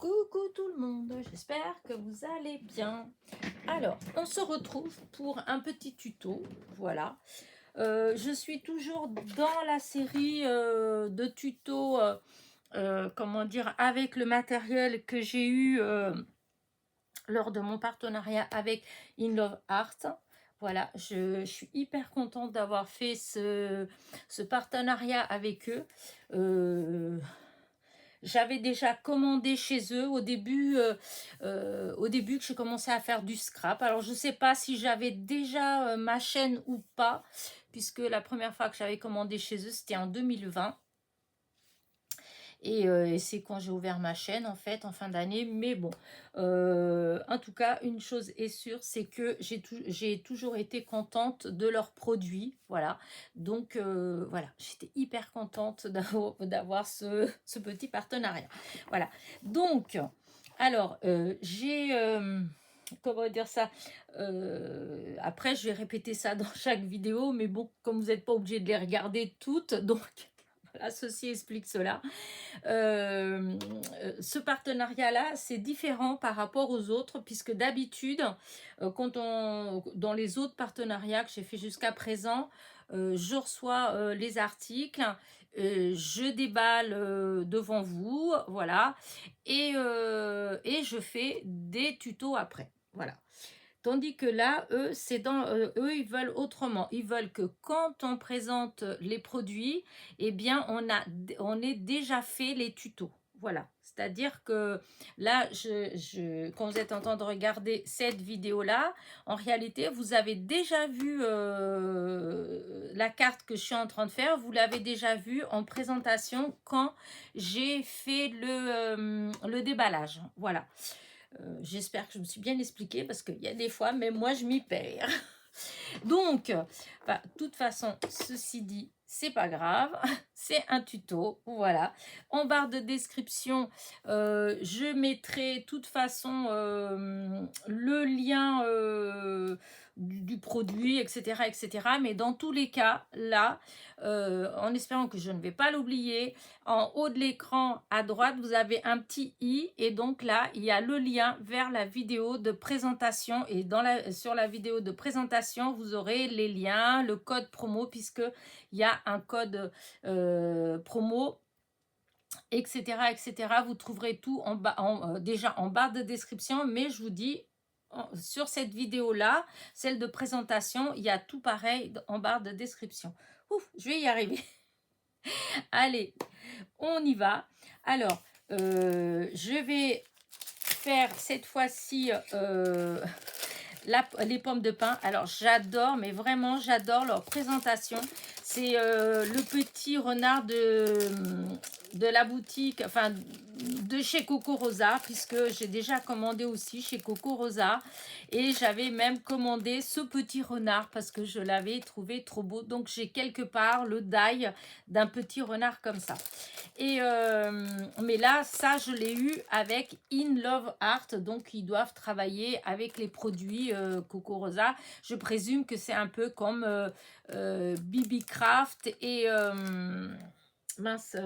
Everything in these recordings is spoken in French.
Coucou tout le monde, j'espère que vous allez bien. Alors, on se retrouve pour un petit tuto, voilà. Je suis toujours dans la série de tutos, comment dire, avec le matériel que j'ai eu lors de mon partenariat avec In Love Art. Voilà, je suis hyper contente d'avoir fait ce partenariat avec eux. J'avais déjà commandé chez eux au début que j'ai commencé à faire du scrap. Alors, je ne sais pas si j'avais déjà ma chaîne ou pas, puisque la première fois que j'avais commandé chez eux, c'était en 2020. Et c'est quand j'ai ouvert ma chaîne, en fait, en fin d'année. Mais bon, en tout cas, une chose est sûre, c'est que j'ai toujours été contente de leurs produits. Voilà. Donc, voilà, j'étais hyper contente d'avoir ce petit partenariat. Voilà. Donc, alors, j'ai... comment dire ça, après je vais répéter ça dans chaque vidéo, mais bon, comme vous n'êtes pas obligé de les regarder toutes, donc voilà, ceci explique cela. Ce partenariat-là, c'est différent par rapport aux autres, puisque d'habitude, dans les autres partenariats que j'ai fait jusqu'à présent, je reçois les articles, je déballe devant vous, voilà, et je fais des tutos après, voilà. Tandis que là, eux, eux, ils veulent autrement. Ils veulent que quand on présente les produits, eh bien, on ait déjà fait les tutos. Voilà. C'est-à-dire que là, quand vous êtes en train de regarder cette vidéo-là, en réalité, vous avez déjà vu la carte que je suis en train de faire. Vous l'avez déjà vue en présentation quand j'ai fait le déballage. Voilà. J'espère que je me suis bien expliquée parce qu'il y a des fois, même moi, je m'y perds. Donc, de toute façon, ceci dit, c'est pas grave, c'est un tuto, voilà. En barre de description, je mettrai de toute façon le lien du produit, etc., etc. Mais dans tous les cas, là, en espérant que je ne vais pas l'oublier, en haut de l'écran à droite, vous avez un petit i et donc là, il y a le lien vers la vidéo de présentation et sur la vidéo de présentation, vous aurez les liens, le code promo puisque il y a un code promo, etc., etc. Vous trouverez tout en bas, déjà en barre de description, mais je vous dis, sur cette vidéo-là, celle de présentation, il y a tout pareil en barre de description. Ouf, je vais y arriver. Allez, on y va. Alors, je vais faire cette fois-ci les pommes de pin. Alors, j'adore, mais vraiment, j'adore leur présentation. C'est le petit renard de la boutique, enfin, de chez Coco Rosa, puisque j'ai déjà commandé aussi chez Coco Rosa. Et j'avais même commandé ce petit renard parce que je l'avais trouvé trop beau. Donc, j'ai quelque part le die d'un petit renard comme ça. Mais là, ça, je l'ai eu avec In Love Art. Donc, ils doivent travailler avec les produits Coco Rosa. Je présume que c'est un peu comme BB Craft et... mince,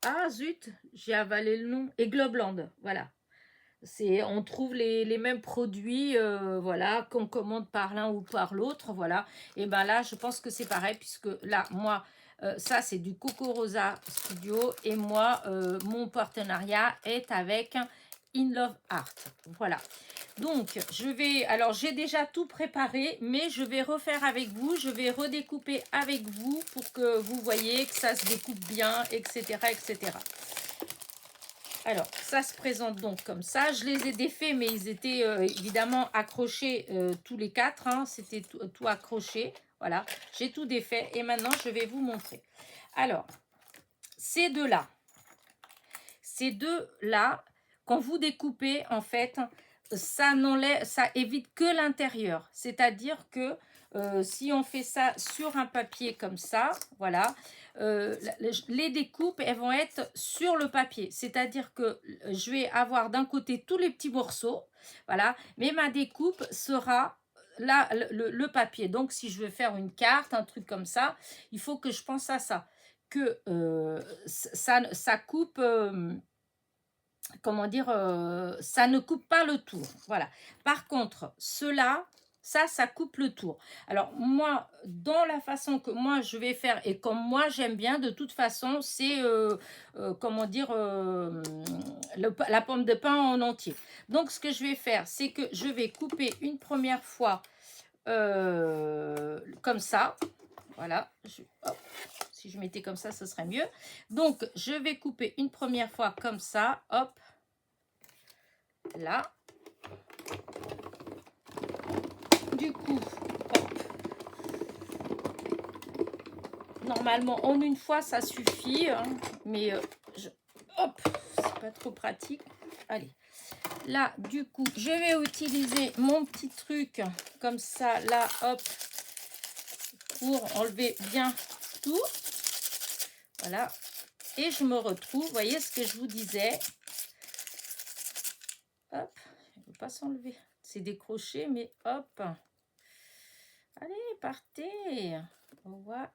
ah zut, j'ai avalé le nom. Et Globland, voilà. On trouve les mêmes produits, voilà, qu'on commande par l'un ou par l'autre, voilà. Et ben là, je pense que c'est pareil, puisque là, moi, ça, c'est du Coco Rosa Studio. Et moi, mon partenariat est avec In Love Art. Voilà. Donc, alors, j'ai déjà tout préparé, mais je vais refaire avec vous. Je vais redécouper avec vous pour que vous voyez que ça se découpe bien, etc., etc. Alors, ça se présente donc comme ça. Je les ai défaits, mais ils étaient évidemment accrochés tous les quatre. Hein. C'était tout accroché. Voilà, j'ai tout défait. Et maintenant, je vais vous montrer. Alors, ces deux-là, quand vous découpez, en fait, ça évite que l'intérieur. C'est-à-dire que si on fait ça sur un papier comme ça, voilà, les découpes, elles vont être sur le papier. C'est-à-dire que je vais avoir d'un côté tous les petits morceaux, voilà, mais ma découpe sera là, le papier. Donc, si je veux faire une carte, un truc comme ça, il faut que je pense à ça, que ça coupe... comment dire, ça ne coupe pas le tour. Voilà. Par contre, cela, ça coupe le tour. Alors, moi, dans la façon que moi, je vais faire, et comme moi, j'aime bien, de toute façon, c'est, comment dire, la pomme de pain en entier. Donc, ce que je vais faire, c'est que je vais couper une première fois comme ça. Voilà. Hop, si je mettais comme ça, ce serait mieux. Donc, je vais couper une première fois comme ça. Hop. Là, du coup, hop, normalement en une fois ça suffit, hein, mais hop, c'est pas trop pratique. Allez, là du coup je vais utiliser mon petit truc comme ça, là, hop, pour enlever bien tout. Voilà, et je me retrouve, voyez ce que je vous disais. Hop, il ne veut pas s'enlever, c'est décroché, mais hop. Allez, partez. Voilà.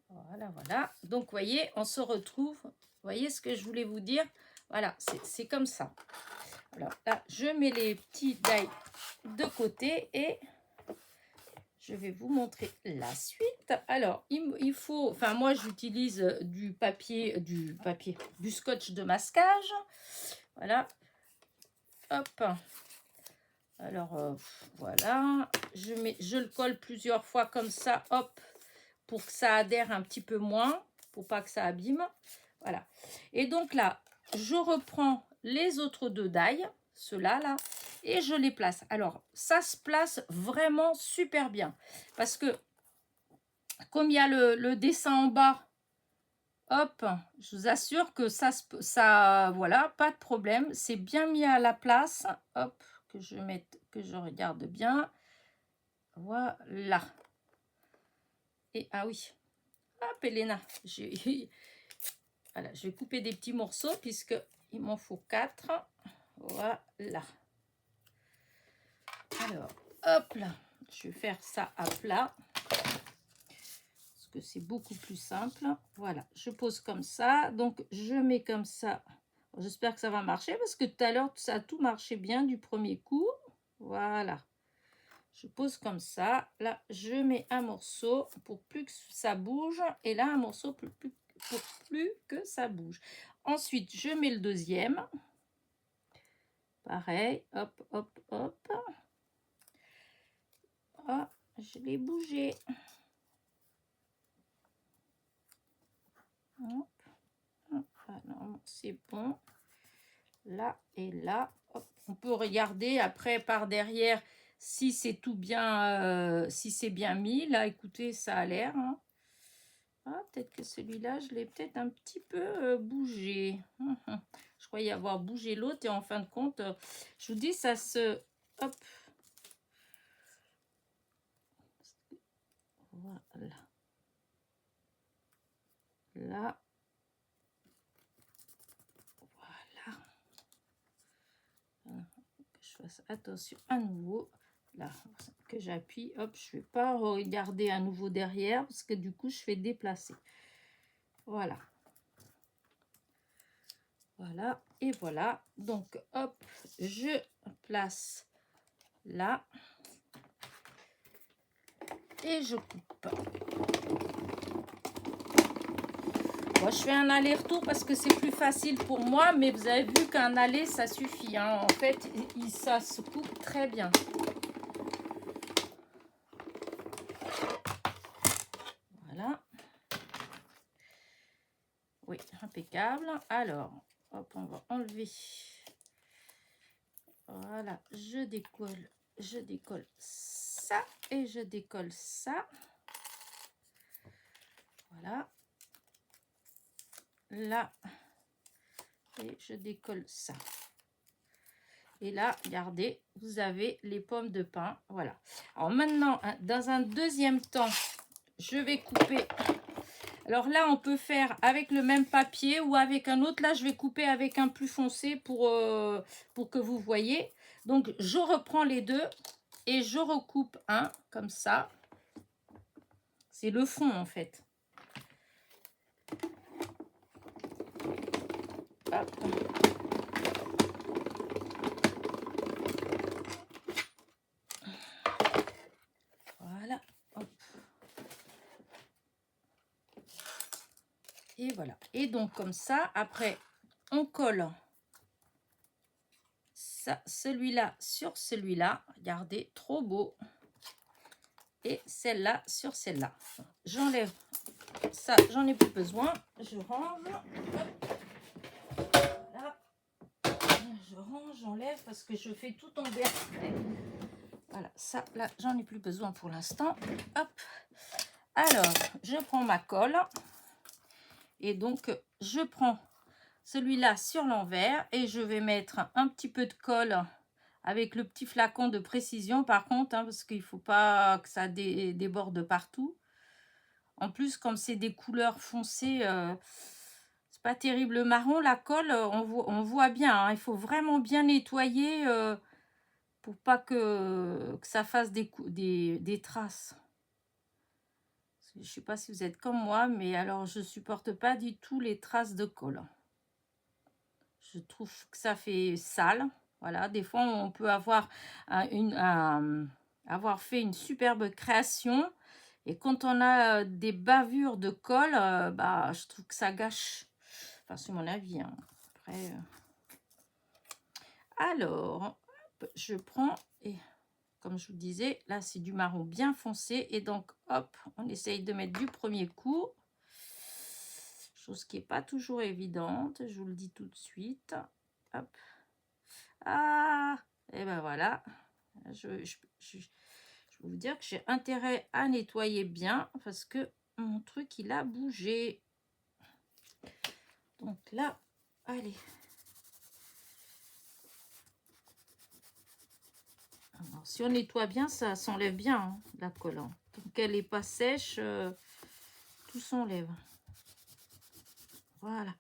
Voilà, voilà. Donc, vous voyez, on se retrouve. Vous voyez ce que je voulais vous dire? Voilà, c'est comme ça. Alors là, je mets les petits die de côté et je vais vous montrer la suite. Alors, il faut... Enfin, moi, j'utilise du scotch de masquage. Voilà. Hop. Alors, voilà. Je le colle plusieurs fois comme ça. Hop. Pour que ça adhère un petit peu moins, pour pas que ça abîme. Voilà. Et donc là, je reprends les autres deux die, ceux-là, là, et je les place. Alors, ça se place vraiment super bien. Parce que, comme il y a le dessin en bas, hop, je vous assure que ça voilà, pas de problème. C'est bien mis à la place. Hop, que je regarde bien. Voilà. Et, ah oui. Hop, Elena, voilà, je vais couper des petits morceaux puisque il m'en faut 4. Voilà. Alors, hop là, je vais faire ça à plat parce que c'est beaucoup plus simple. Voilà, je pose comme ça. Donc, je mets comme ça. J'espère que ça va marcher parce que tout à l'heure, ça a tout marché bien du premier coup. Voilà. Je pose comme ça. Là, je mets un morceau pour plus que ça bouge. Et là, un morceau pour plus que ça bouge. Ensuite, je mets le deuxième. Pareil. Hop, hop, hop. Ah, je l'ai bougé. Hop. Ah non, c'est bon. Là et là. Hop. On peut regarder après par derrière si c'est tout bien, si c'est bien mis. Là, écoutez, ça a l'air. Hein. Ah, peut-être que celui-là, je l'ai peut-être un petit peu bougé. Je croyais avoir bougé l'autre et en fin de compte, je vous dis, ça se... Hop. Voilà. Là. Voilà. Que je fasse attention à nouveau. Là, que j'appuie. Hop, je ne vais pas regarder à nouveau derrière parce que du coup, je fais déplacer. Voilà. Voilà. Et voilà. Donc, hop, je place là. Et je coupe. Moi, je fais un aller-retour parce que c'est plus facile pour moi, mais vous avez vu qu'un aller, ça suffit. Hein. En fait, ça se coupe très bien. Voilà. Oui, impeccable. Alors, hop, on va enlever. Voilà, je décolle ça et je décolle ça. Voilà. Là, et je décolle ça. Et là, regardez, vous avez les pommes de pin. Voilà. Alors maintenant, dans un deuxième temps, je vais couper. Alors là, on peut faire avec le même papier ou avec un autre. Là, je vais couper avec un plus foncé pour que vous voyez. Donc, je reprends les deux et je recoupe un comme ça. C'est le fond, en fait. Hop. Voilà. Hop. Et voilà. Et donc comme ça, après, on colle ça, celui-là sur celui-là. Regardez, trop beau. Et celle-là sur celle-là. J'enlève ça, j'en ai plus besoin. Je range. Voilà. Je range, j'enlève parce que je fais tout tomber après. Voilà, ça, là, j'en ai plus besoin pour l'instant. Hop. Alors, je prends ma colle. Et donc, je prends celui-là sur l'envers. Et je vais mettre un petit peu de colle avec le petit flacon de précision. Par contre, hein, parce qu'il ne faut pas que ça déborde partout. En plus, comme c'est des couleurs foncées, c'est pas terrible. Le marron, la colle, on voit bien. Hein, il faut vraiment bien nettoyer pour pas que ça fasse des traces. Je sais pas si vous êtes comme moi, mais alors je supporte pas du tout les traces de colle. Je trouve que ça fait sale. Voilà, des fois on peut avoir avoir fait une superbe création. Et quand on a des bavures de colle, bah, je trouve que ça gâche. Enfin, c'est mon avis. Hein. Après, alors, hop, je prends et comme je vous disais, là, c'est du marron bien foncé. Et donc, hop, on essaye de mettre du premier coup. Chose qui n'est pas toujours évidente. Je vous le dis tout de suite. Hop. Ah, et ben voilà. Je vais vous dire que j'ai intérêt à nettoyer bien parce que mon truc, il a bougé. Donc là, allez. Alors, si on nettoie bien, ça s'enlève bien, hein, la colle. Tant qu'elle n'est pas sèche, tout s'enlève. Voilà.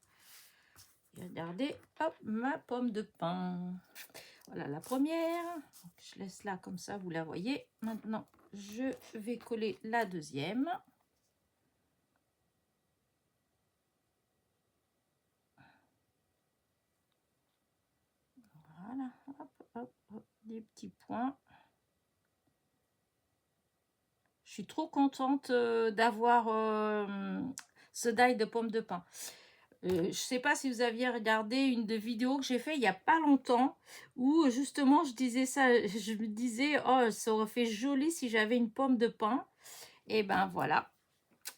Et regardez, hop, ma pomme de pin. Voilà la première. Donc, je laisse là comme ça, vous la voyez. Maintenant, je vais coller la deuxième. Voilà, hop, hop, hop, des petits points. Je suis trop contente d'avoir ce die de pomme de pin. Je ne sais pas si vous aviez regardé une de vidéos que j'ai fait il n'y a pas longtemps où justement je disais ça, je me disais oh ça aurait fait joli si j'avais une pomme de pin. Et ben voilà,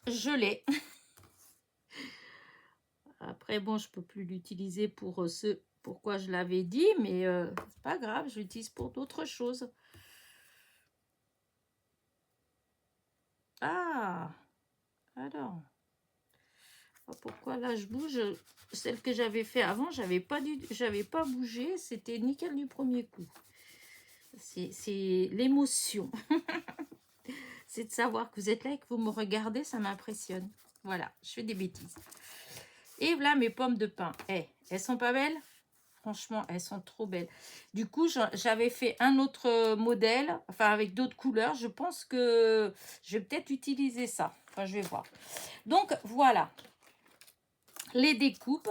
je l'ai. Après bon, je peux plus l'utiliser pour ce pourquoi je l'avais dit, mais c'est pas grave, je l'utilise pour d'autres choses. Ah, alors pourquoi là je bouge? Celle que j'avais fait avant, j'avais pas bougé, c'était nickel du premier coup. C'est l'émotion. C'est de savoir que vous êtes là et que vous me regardez, ça m'impressionne. Voilà, je fais des bêtises. Et voilà mes pommes de pin. Elles sont pas belles? Franchement, elles sont trop belles. Du coup, j'avais fait un autre modèle, enfin avec d'autres couleurs. Je pense que je vais peut-être utiliser ça. Enfin, je vais voir. Donc, voilà. Les découpes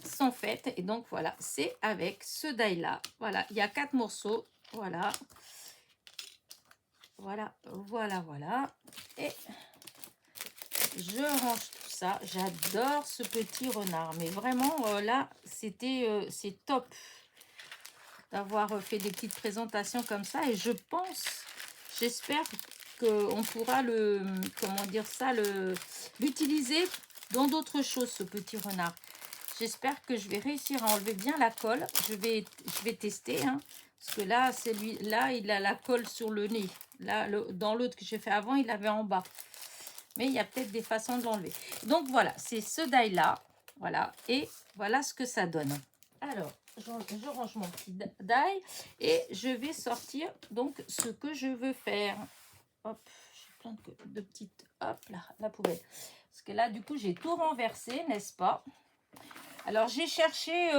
sont faites. Et donc, voilà, c'est avec ce die-là. Voilà, il y a 4 morceaux. Voilà. Voilà, voilà, voilà. Et je range tout ça. J'adore ce petit renard. Mais vraiment, là, c'est top d'avoir fait des petites présentations comme ça. Et je pense, j'espère qu'on pourra l'utiliser dans d'autres choses, ce petit renard. J'espère que je vais réussir à enlever bien la colle. Je vais tester, hein, parce que là, celui-là, il a la colle sur le nez. Là, dans l'autre que j'ai fait avant, il avait en bas. Mais il y a peut-être des façons de l'enlever. Donc, voilà, c'est ce die-là. Voilà, et voilà ce que ça donne. Alors, je range mon petit die et je vais sortir donc ce que je veux faire. Hop, j'ai plein de petites... Hop, là, la poubelle. Parce que là, du coup, j'ai tout renversé, n'est-ce pas? Alors, j'ai cherché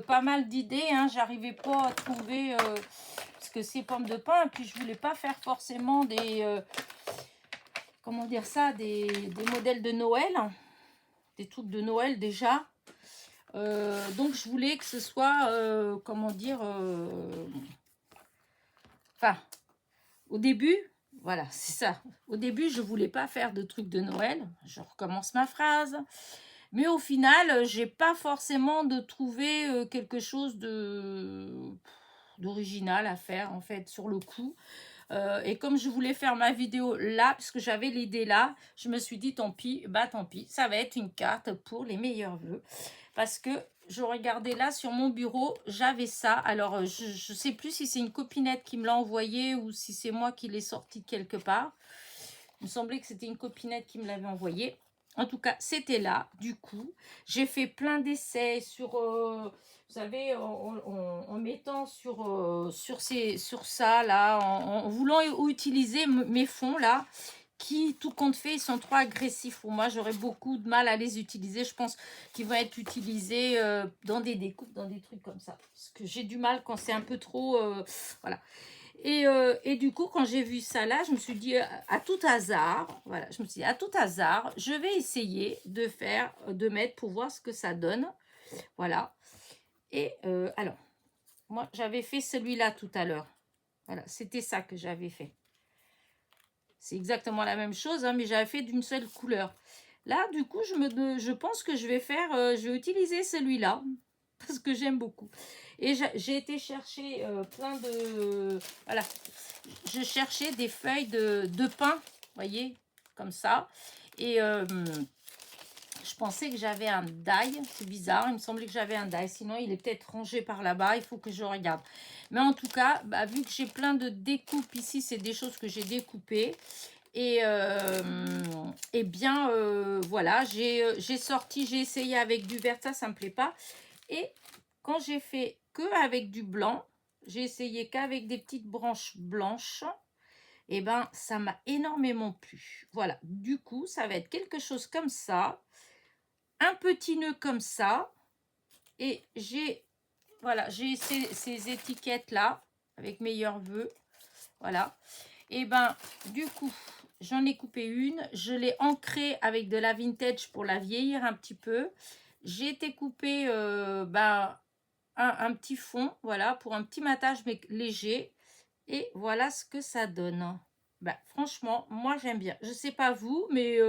pas mal d'idées. Hein, j'arrivais pas à trouver... parce que c'est pommes de pin. Et puis, je voulais pas faire forcément des... comment dire ça? Des modèles de Noël. Des trucs de Noël déjà. Donc, je voulais que ce soit, comment dire, enfin, au début, voilà, c'est ça. Au début, je voulais pas faire de trucs de Noël. Je recommence ma phrase. Mais au final, j'ai pas forcément de trouver quelque chose d'original à faire, en fait, sur le coup. Et comme je voulais faire ma vidéo là, parce que j'avais l'idée là, je me suis dit tant pis, bah tant pis, ça va être une carte pour les meilleurs vœux. Parce que je regardais là sur mon bureau, j'avais ça. Alors, je ne sais plus si c'est une copinette qui me l'a envoyé ou si c'est moi qui l'ai sorti de quelque part. Il me semblait que c'était une copinette qui me l'avait envoyé. En tout cas, c'était là, du coup. J'ai fait plein d'essais sur, vous savez, en mettant sur ça, là, en voulant utiliser mes fonds, là, qui, tout compte fait, ils sont trop agressifs pour moi. J'aurais beaucoup de mal à les utiliser. Je pense qu'ils vont être utilisés dans des découpes, dans des trucs comme ça. Parce que j'ai du mal quand c'est un peu trop... voilà. Et du coup, quand j'ai vu ça là, je me suis dit, à tout hasard, voilà, je me suis dit, à tout hasard, je vais essayer de faire, de mettre pour voir ce que ça donne. Voilà. Et alors, moi, j'avais fait celui-là tout à l'heure. Voilà, c'était ça que j'avais fait. C'est exactement la même chose, hein, mais j'avais fait d'une seule couleur. Là, du coup, je pense que je vais faire, je vais utiliser celui-là parce que j'aime beaucoup. Et j'ai été chercher plein de... Voilà, je cherchais des feuilles de pin, voyez, comme ça. Et je pensais que j'avais un die, c'est bizarre, il me semblait que j'avais un die, sinon il est peut-être rangé par là-bas, il faut que je regarde. Mais en tout cas, bah, vu que j'ai plein de découpes ici, c'est des choses que j'ai découpées. Et bien, voilà, j'ai sorti, j'ai essayé avec du vert, ça me plaît pas. Et quand j'ai fait que avec du blanc, j'ai essayé qu'avec des petites branches blanches, et ben ça m'a énormément plu. Voilà, du coup, ça va être quelque chose comme ça, un petit nœud comme ça, et voilà, j'ai ces étiquettes là avec meilleurs vœux, voilà. Et ben du coup, j'en ai coupé une, je l'ai ancrée avec de la vintage pour la vieillir un petit peu. J'ai été couper un petit fond, voilà, pour un petit matage mais léger. Et voilà ce que ça donne. Bah, franchement, moi j'aime bien. Je sais pas vous, mais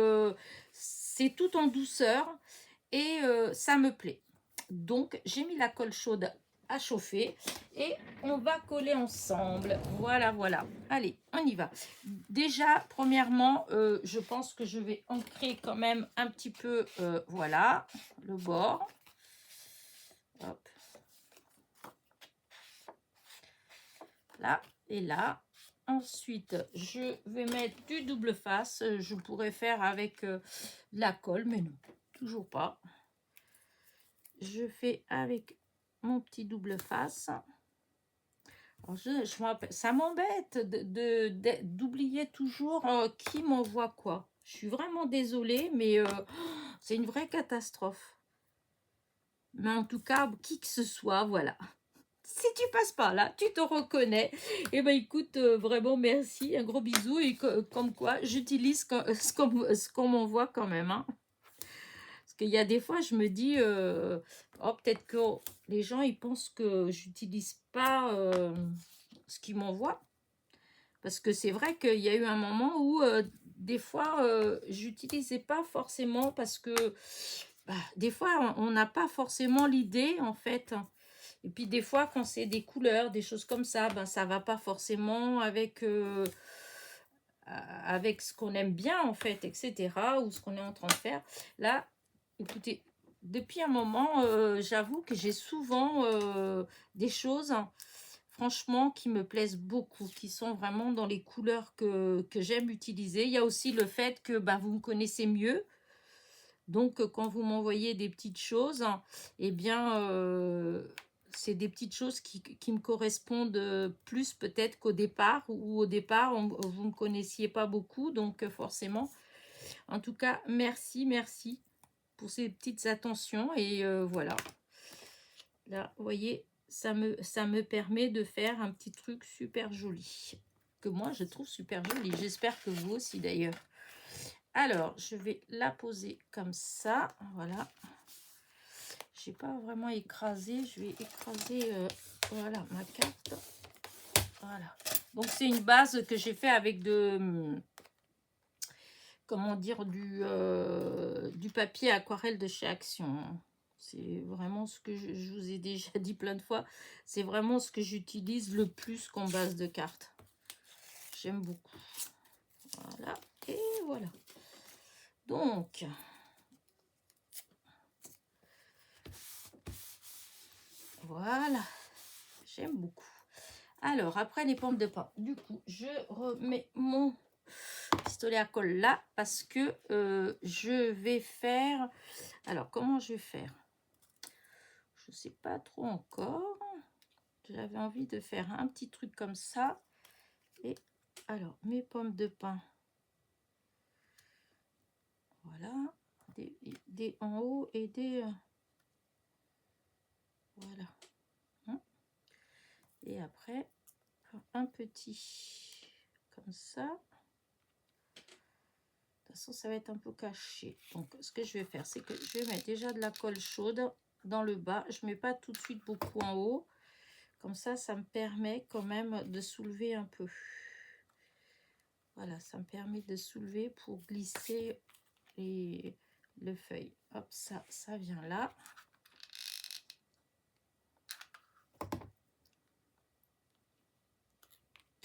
c'est tout en douceur et ça me plaît. Donc, j'ai mis la colle chaude à chauffer et on va coller ensemble. Voilà, voilà. Allez, on y va. Déjà, premièrement, je pense que je vais ancrer quand même un petit peu, voilà, le bord. Hop. Là et là. Ensuite, je vais mettre du double face. Je pourrais faire avec la colle, mais non, toujours pas. Je fais avec mon petit double face. Alors ça m'embête d'oublier toujours qui m'envoie quoi. Je suis vraiment désolée, mais c'est une vraie catastrophe. Mais en tout cas, qui que ce soit, voilà. Si tu passes par là, tu te reconnais. Et ben écoute, vraiment merci, un gros bisou. Et comme quoi, j'utilise ce qu'on m'envoie quand même. Hein. Parce qu'il y a des fois, je me dis, oh, peut-être que les gens, ils pensent que j'utilise pas ce qu'ils m'envoient. Parce que c'est vrai qu'il y a eu un moment où, des fois, j'utilisais pas forcément parce que, bah, des fois, on n'a pas forcément l'idée, en fait. Et puis des fois, quand c'est des couleurs, des choses comme ça, ben, ça va pas forcément avec, avec ce qu'on aime bien, en fait, etc. Ou ce qu'on est en train de faire. Là, écoutez, depuis un moment, j'avoue que j'ai souvent des choses, franchement, qui me plaisent beaucoup, qui sont vraiment dans les couleurs que j'aime utiliser. Il y a aussi le fait que ben, vous me connaissez mieux. Donc, quand vous m'envoyez des petites choses, eh bien, c'est des petites choses qui me correspondent plus peut-être qu'au départ, ou au départ, vous ne me connaissiez pas beaucoup, donc forcément. En tout cas, merci, merci pour ces petites attentions. Et voilà. Là, vous voyez, ça me permet de faire un petit truc super joli. Que moi, je trouve super joli. J'espère que vous aussi, d'ailleurs. Alors, je vais la poser comme ça. Voilà. j'ai pas vraiment écrasé. Je vais écraser, voilà, ma carte. Voilà. Donc, c'est une base que j'ai fait avec comment dire, du papier aquarelle de chez Action. C'est vraiment ce que je vous ai déjà dit plein de fois. C'est vraiment ce que j'utilise le plus comme base de cartes. J'aime beaucoup. Voilà. Et voilà. Donc, voilà. J'aime beaucoup. Alors, après les pommes de pin, du coup, je remets mon pistolet à colle là parce que je vais faire... Alors, comment je vais faire? Je sais pas trop encore. J'avais envie de faire un petit truc comme ça. Et alors, mes pommes de pin. Voilà. Des en haut et des... voilà. Hein. Et après, un petit comme ça. De toute façon, ça va être un peu caché. Donc, ce que je vais faire, c'est que je vais mettre déjà de la colle chaude dans le bas. Je ne mets pas tout de suite beaucoup en haut. Comme ça me permet quand même de soulever un peu. Voilà, ça me permet de soulever pour glisser le feuille. Hop, ça vient là.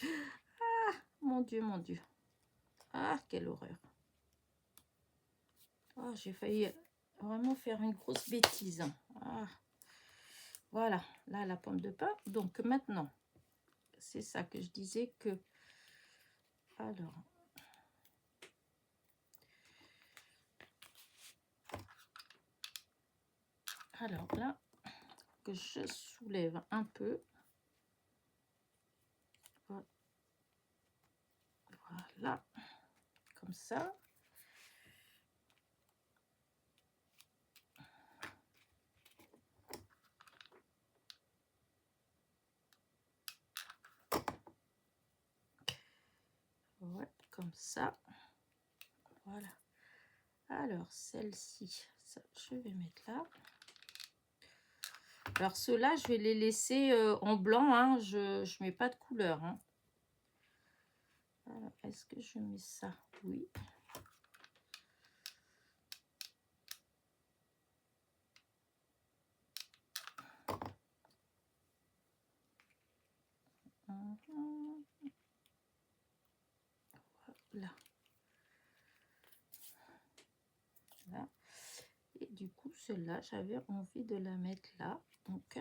Ah, mon Dieu, mon Dieu. Ah, quelle horreur. Oh, j'ai failli vraiment faire une grosse bêtise. Ah. Voilà, là, la pomme de pin. Donc, maintenant, c'est ça que je disais que... Alors... Alors là, que je soulève un peu. Voilà, comme ça. Ouais, comme ça. Voilà. Alors, celle-ci, je vais mettre là. Alors, ceux-là, je vais les laisser en blanc. Hein. Je ne mets pas de couleur. Hein. Est-ce que je mets ça? Oui. Voilà. Voilà. Et du coup, celle-là, j'avais envie de la mettre là. Donc,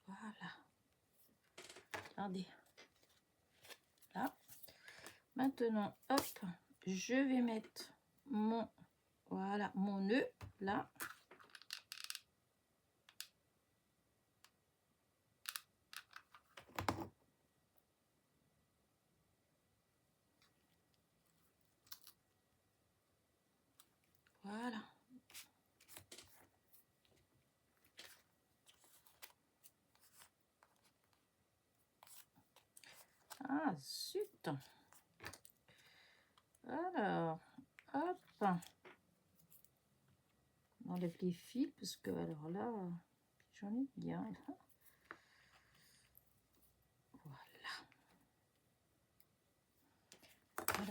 voilà. Regardez. Là. Maintenant, hop, je vais mettre voilà, mon nœud là. Voilà. Ah, zut. Alors, hop. On enlève les fils parce que, alors là, j'en ai bien. Voilà.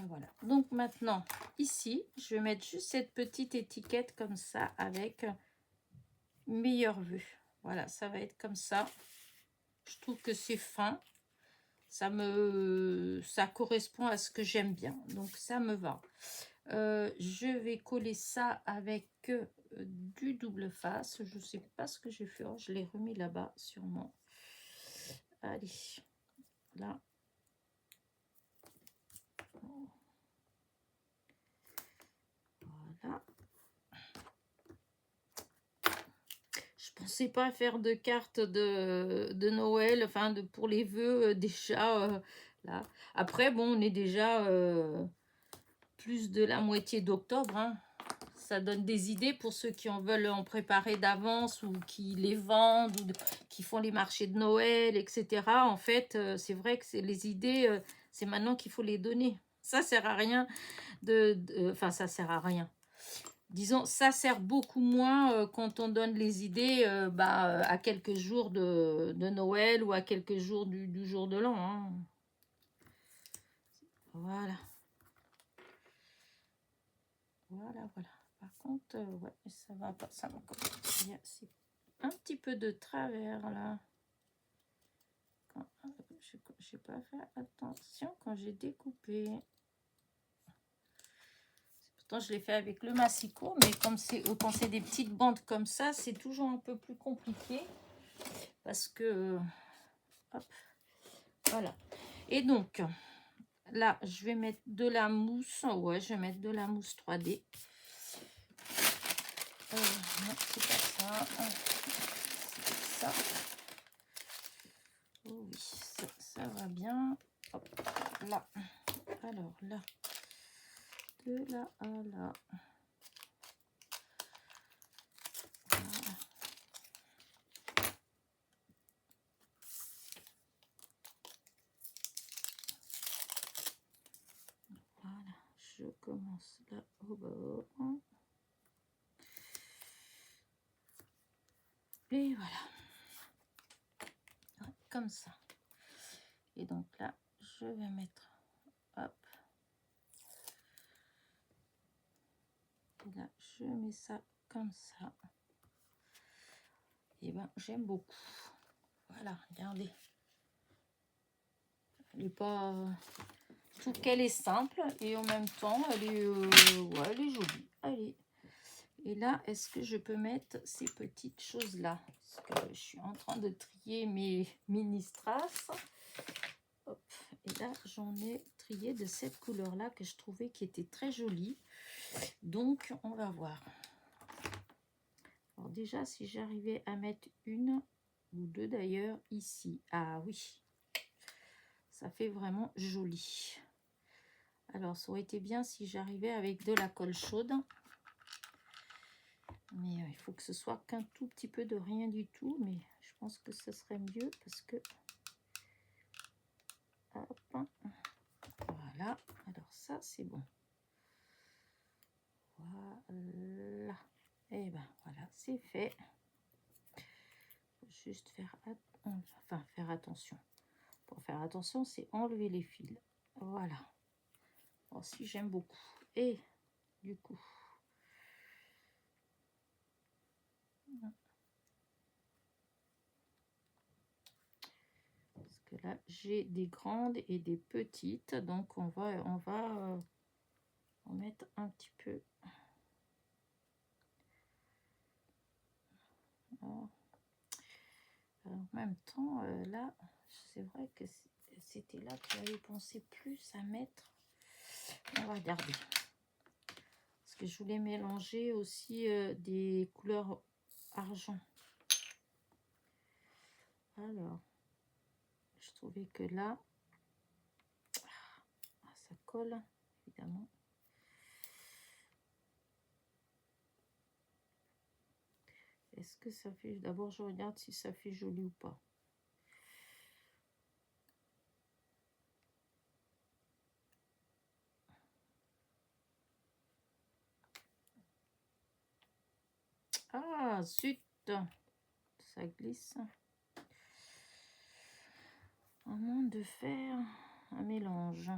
Voilà. Donc maintenant, ici, je vais mettre juste cette petite étiquette comme ça avec meilleure vue. Voilà, ça va être comme ça. Je trouve que c'est fin. Ça correspond à ce que j'aime bien. Donc, ça me va. Je vais coller ça avec du double face. Je ne sais pas ce que j'ai fait. Oh, je l'ai remis là-bas, sûrement. Allez, là. Voilà. Je pensais pas faire de cartes de Noël, enfin pour les vœux déjà là. Après, bon, on est déjà plus de la moitié d'octobre. Hein. Ça donne des idées pour ceux qui en veulent en préparer d'avance ou qui les vendent ou qui font les marchés de Noël, etc. En fait, c'est vrai que c'est les idées, c'est maintenant qu'il faut les donner. Ça sert à rien enfin, ça sert à rien. Disons, ça sert beaucoup moins quand on donne les idées à quelques jours de Noël ou à quelques jours du jour de l'an. Hein. Voilà. Voilà, voilà. Par contre, ouais, ça va pas. Ça va c'est un petit peu de travers là. J'ai pas fait attention quand j'ai découpé. Pourtant, je l'ai fait avec le massicot, mais comme c'est quand c'est des petites bandes comme ça, c'est toujours un peu plus compliqué. Parce que... hop, voilà. Et donc, là, je vais mettre de la mousse. Ouais, je vais mettre de la mousse 3D. Non, c'est pas ça. C'est ça. Oh oui, ça va bien. Hop, là. Alors, là. De là à là. Voilà. Voilà, je commence là au bord. Et voilà. Ouais, comme ça. Et donc là, je vais mettre, hop. Et là, je mets ça comme ça. Et ben, j'aime beaucoup. Voilà, regardez. Elle n'est pas... Je trouve qu'elle est simple et en même temps, elle est, ouais, elle est jolie. Allez. Et là, est-ce que je peux mettre ces petites choses-là? Parce que je suis en train de trier mes mini strass. Hop. Et là, j'en ai trié de cette couleur-là que je trouvais qui était très jolie. Donc, on va voir. Alors déjà, si j'arrivais à mettre une ou deux d'ailleurs ici. Ah oui, ça fait vraiment joli. Alors, ça aurait été bien si j'arrivais avec de la colle chaude. Mais il faut que ce soit qu'un tout petit peu de rien du tout. Mais je pense que ce serait mieux parce que... Hop. Voilà. Alors ça, c'est bon. Voilà. Et ben voilà, c'est fait. Faut juste faire attention. Pour faire attention, c'est enlever les fils. Voilà. Bon, si j'aime beaucoup. Et du coup, parce que là, j'ai des grandes et des petites, donc on va en mettre un petit peu. Alors, en même temps, là, c'est vrai que c'était là que j'avais pensé plus à mettre. On va regarder. Parce que je voulais mélanger aussi des couleurs argent. Alors, je trouvais que là, ça colle, évidemment. Est-ce que ça fait... D'abord, je regarde si ça fait joli ou pas. Ah, zut! Ça glisse. À moins de faire un mélange.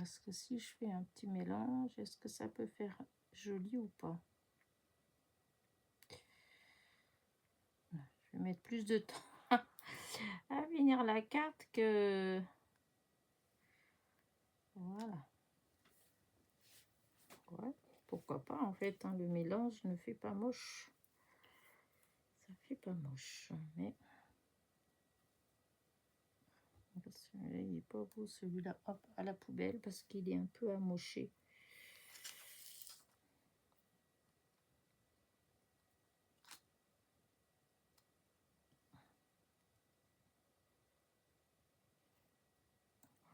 Est-ce que si je fais un petit mélange, est-ce que ça peut faire joli ou pas? Je vais mettre plus de temps à finir la carte que... Voilà. Ouais, pourquoi pas en fait, hein, le mélange ne fait pas moche. Ça fait pas moche, mais... Celui-là, il n'est pas beau, celui-là, hop, à la poubelle, parce qu'il est un peu amoché.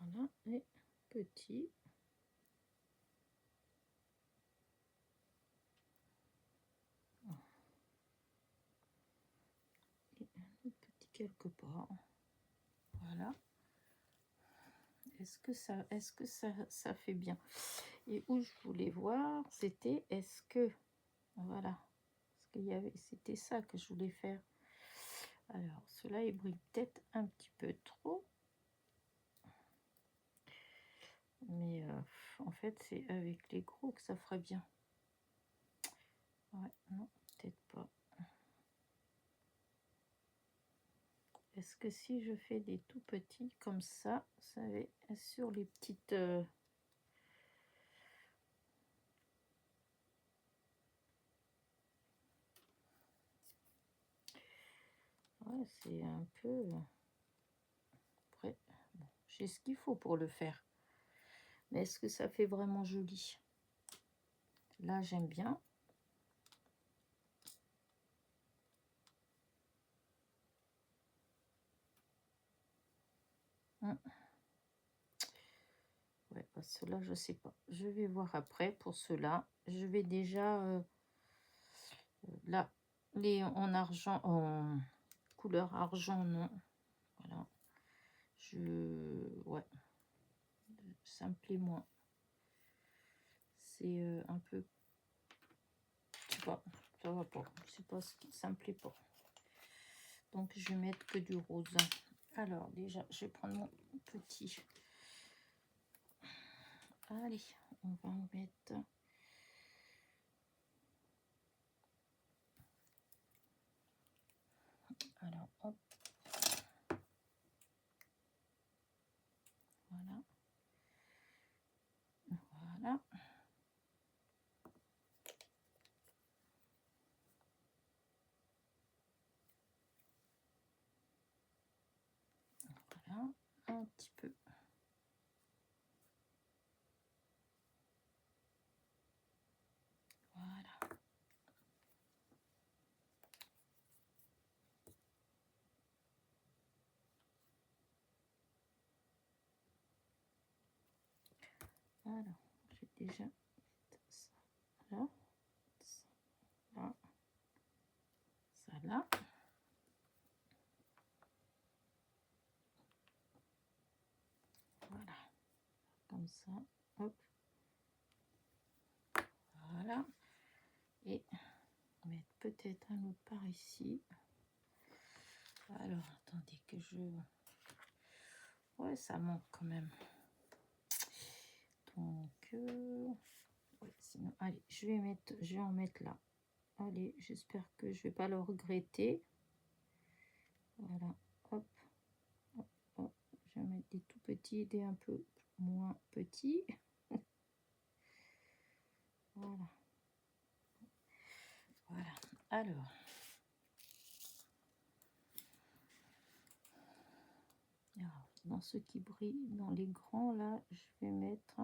Voilà, et petit. quelque part. Voilà. Est-ce que ça fait bien? Et où je voulais voir, c'était est-ce que, voilà, parce qu'il y avait, c'était ça que je voulais faire. Alors, cela il brille peut-être un petit peu trop. Mais en fait, c'est avec les gros que ça ferait bien. Ouais, non, peut-être pas. Est-ce que si je fais des tout petits comme ça, ça va sur les petites... Ouais, c'est un peu... Après, bon, j'ai ce qu'il faut pour le faire. Mais est-ce que ça fait vraiment joli? Là, j'aime bien. Ouais, ceux-là, je sais pas. Je vais voir après pour ceux-là. Je vais déjà... là, les en argent, en couleur argent, non. Voilà. Ouais, ça me plaît moins. C'est un peu... Je sais pas, ça va pas. Je sais pas, ça me plaît pas. Donc, je vais mettre que du rose. Alors, déjà, je vais prendre mon petit... Allez, on va en mettre... Alors, hop. Voilà. Voilà. Voilà. Un petit peu. Voilà. Alors, j'ai déjà ça là, ça là, ça là. Voilà, comme ça, hop. Voilà. Et mettre peut-être un autre par ici. Alors, attendez que je... Ouais, ça manque quand même. Donc, ouais, sinon, allez, je vais en mettre là. Allez, j'espère que je vais pas le regretter. Voilà, hop, hop, hop. Je vais mettre des tout petits, des un peu moins petits. Voilà. Voilà. Alors, dans ceux qui brillent, dans les grands là, je vais mettre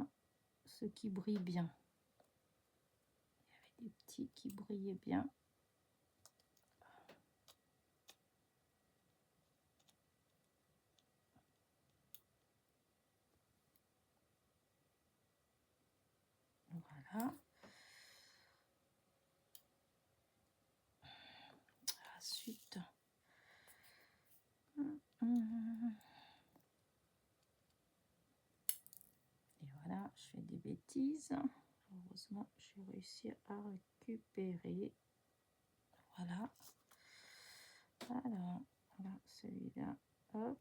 ceux qui brillent bien. Il y avait des petits qui brillaient bien. Voilà. Ensuite, et voilà, je fais des bêtises. Heureusement, j'ai réussi à récupérer. Voilà. Alors, voilà, celui-là. Hop.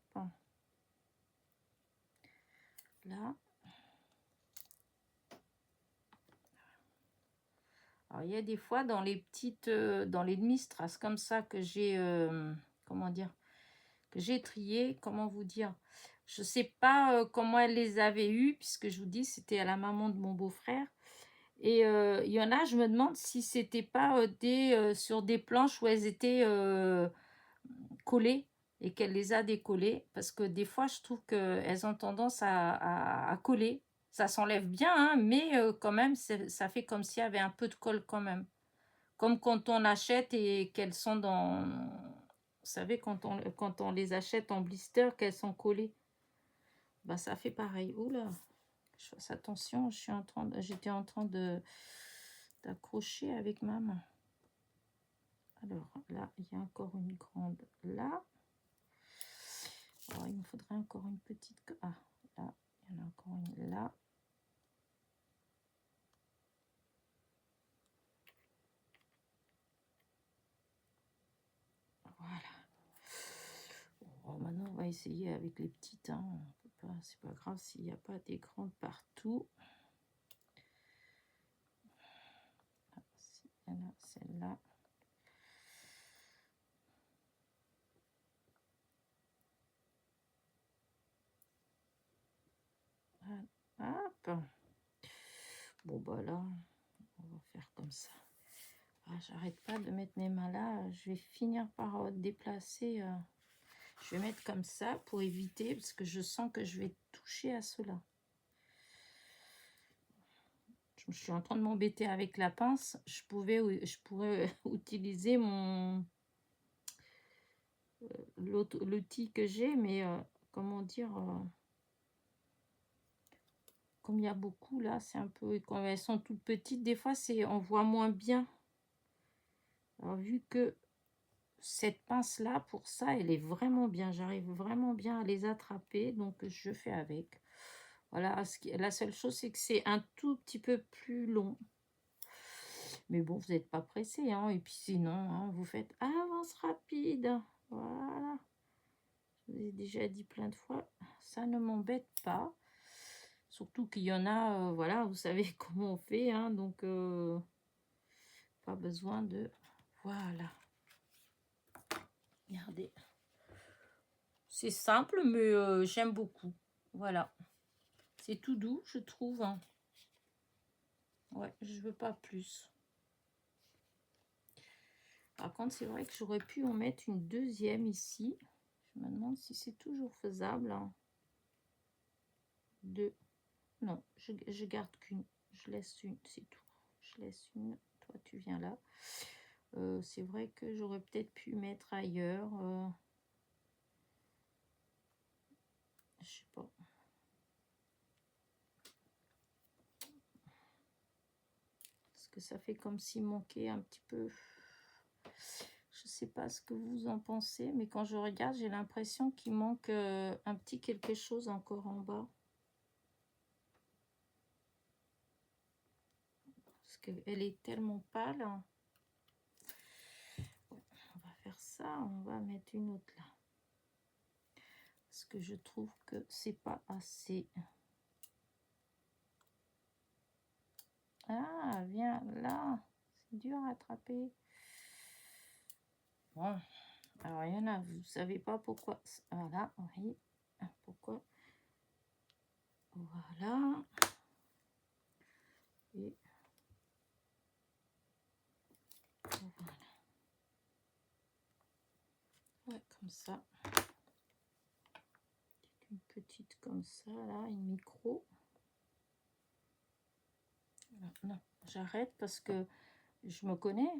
Là. Alors, il y a des fois dans les petites, dans les demi-strass comme ça que j'ai, comment dire, que j'ai trié, comment vous dire, je sais pas comment elle les avait eues, puisque je vous dis, c'était à la maman de mon beau-frère. Et il y en a, je me demande si c'était pas sur des planches où elles étaient collées et qu'elle les a décollées, parce que des fois, je trouve qu'elles ont tendance à coller. Ça s'enlève bien, hein, mais quand même, ça fait comme s'il y avait un peu de colle quand même. Comme quand on achète et qu'elles sont dans... Vous savez, quand on les achète en blister, qu'elles sont collées. Ben, ça fait pareil. Oula, je fasse attention, j'étais en train d'accrocher avec ma main. Alors là, il y a encore une grande là. Alors, il me faudrait encore une petite... Ah, là, il y en a encore une là. Voilà. Bon, maintenant, on va essayer avec les petites. Hein. C'est pas grave s'il n'y a pas des grandes partout. Celle-là. Hop. Bon, bah là, on va faire comme ça. Ah, j'arrête pas de mettre mes mains là. Je vais finir par déplacer. Je vais mettre comme ça pour éviter, parce que je sens que je vais toucher à cela. Je suis en train de m'embêter avec la pince. Je pourrais utiliser l'outil que j'ai, mais comment dire, comme il y a beaucoup là, c'est un peu, quand elles sont toutes petites, des fois on voit moins bien. Alors vu que cette pince là, pour ça, elle est vraiment bien, j'arrive vraiment bien à les attraper, donc je fais avec. Voilà, la seule chose, c'est que c'est un tout petit peu plus long. Mais bon, vous n'êtes pas pressé, hein. Et puis sinon, hein, vous faites avance rapide. Voilà. Je vous ai déjà dit plein de fois, ça ne m'embête pas. Surtout qu'il y en a, voilà, vous savez comment on fait, hein, donc pas besoin de... Voilà. Regardez. C'est simple, mais j'aime beaucoup. Voilà. C'est tout doux, je trouve. Hein. Ouais, je veux pas plus. Par contre, c'est vrai que j'aurais pu en mettre une deuxième ici. Je me demande si c'est toujours faisable. Hein. Deux. Non, je garde qu'une. Je laisse une, c'est tout. Je laisse une. Toi, tu viens là. C'est vrai que j'aurais peut-être pu mettre ailleurs. Je sais pas. Parce que ça fait comme s'il manquait un petit peu. Je sais pas ce que vous en pensez, mais quand je regarde, j'ai l'impression qu'il manque un petit quelque chose encore en bas. Parce qu'elle est tellement pâle. On va faire ça, on va mettre une autre là. Parce que je trouve que c'est pas assez. Ah, viens là. C'est dur à attraper. Bon. Alors, il y en a, vous savez pas pourquoi. Voilà, oui. Pourquoi? Voilà. Et voilà. Ouais, comme ça. Une petite comme ça, là, une micro. Non, j'arrête parce que je me connais.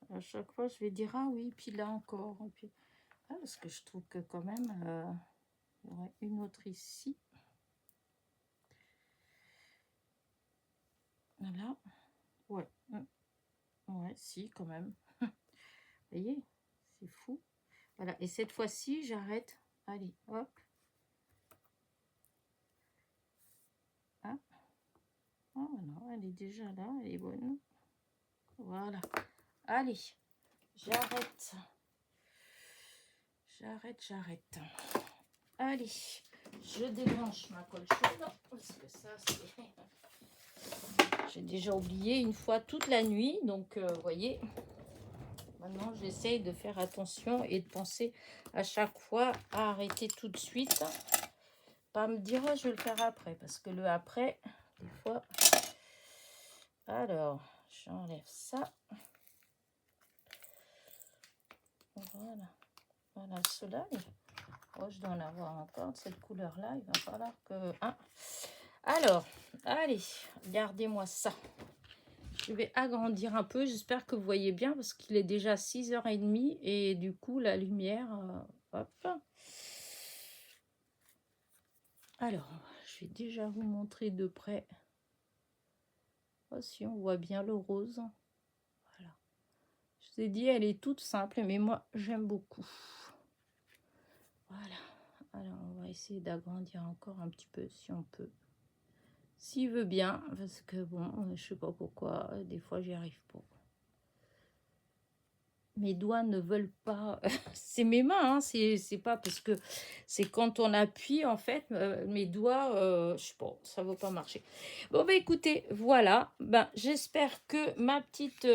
À chaque fois, je vais dire, ah oui, puis là encore. Et puis... Ah, parce que je trouve que quand même, il y aurait une autre ici. Voilà. Ouais. Ouais, si, quand même. Vous voyez, c'est fou. Voilà. Et cette fois-ci, j'arrête. Allez, hop. Ah. Oh non, elle est déjà là. Elle est bonne. Voilà. Allez, j'arrête. J'arrête. Allez, je débranche ma colle chaude. Parce que ça, c'est... J'ai déjà oublié une fois toute la nuit. Donc, vous voyez... Maintenant, j'essaye de faire attention et de penser à chaque fois à arrêter tout de suite. Pas me dire, oh, je vais le faire après. Parce que le après, des fois... Alors, j'enlève ça. Voilà. Voilà, cela. Oh, je dois en avoir encore de cette couleur-là. Il va falloir que... Hein. Alors, allez, regardez-moi ça. Je vais agrandir un peu. J'espère que vous voyez bien parce qu'il est déjà 6h30 et du coup, la lumière... hop. Alors, je vais déjà vous montrer de près. Oh, si on voit bien le rose. Voilà. Je vous ai dit, elle est toute simple, mais moi, j'aime beaucoup. Voilà. Alors, on va essayer d'agrandir encore un petit peu si on peut. S'il veut bien, parce que bon, je sais pas pourquoi, des fois j'y arrive pas. Mes doigts ne veulent pas. C'est mes mains, hein, c'est pas parce que c'est quand on appuie, en fait, mes doigts, je sais pas, ça ne veut pas marcher. Bon, bah écoutez, voilà. Ben, j'espère que ma petite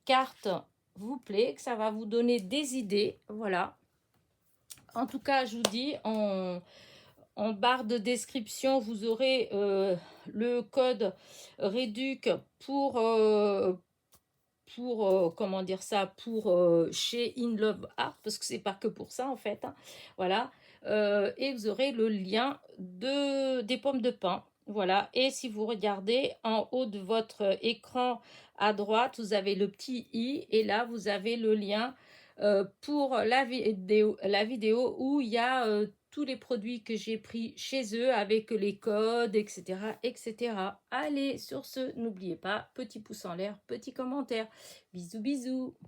carte vous plaît, que ça va vous donner des idées. Voilà. En tout cas, je vous dis, en barre de description, vous aurez le code REDUC pour comment dire ça, pour chez In Love Art, parce que c'est pas que pour ça en fait, hein. Voilà. Et vous aurez le lien des pommes de pin. Voilà. Et si vous regardez en haut de votre écran à droite, vous avez le petit i et là vous avez le lien pour la vidéo où il y a tous les produits que j'ai pris chez eux avec les codes, etc., etc. Allez, sur ce, n'oubliez pas, petit pouce en l'air, petit commentaire. Bisous, bisous.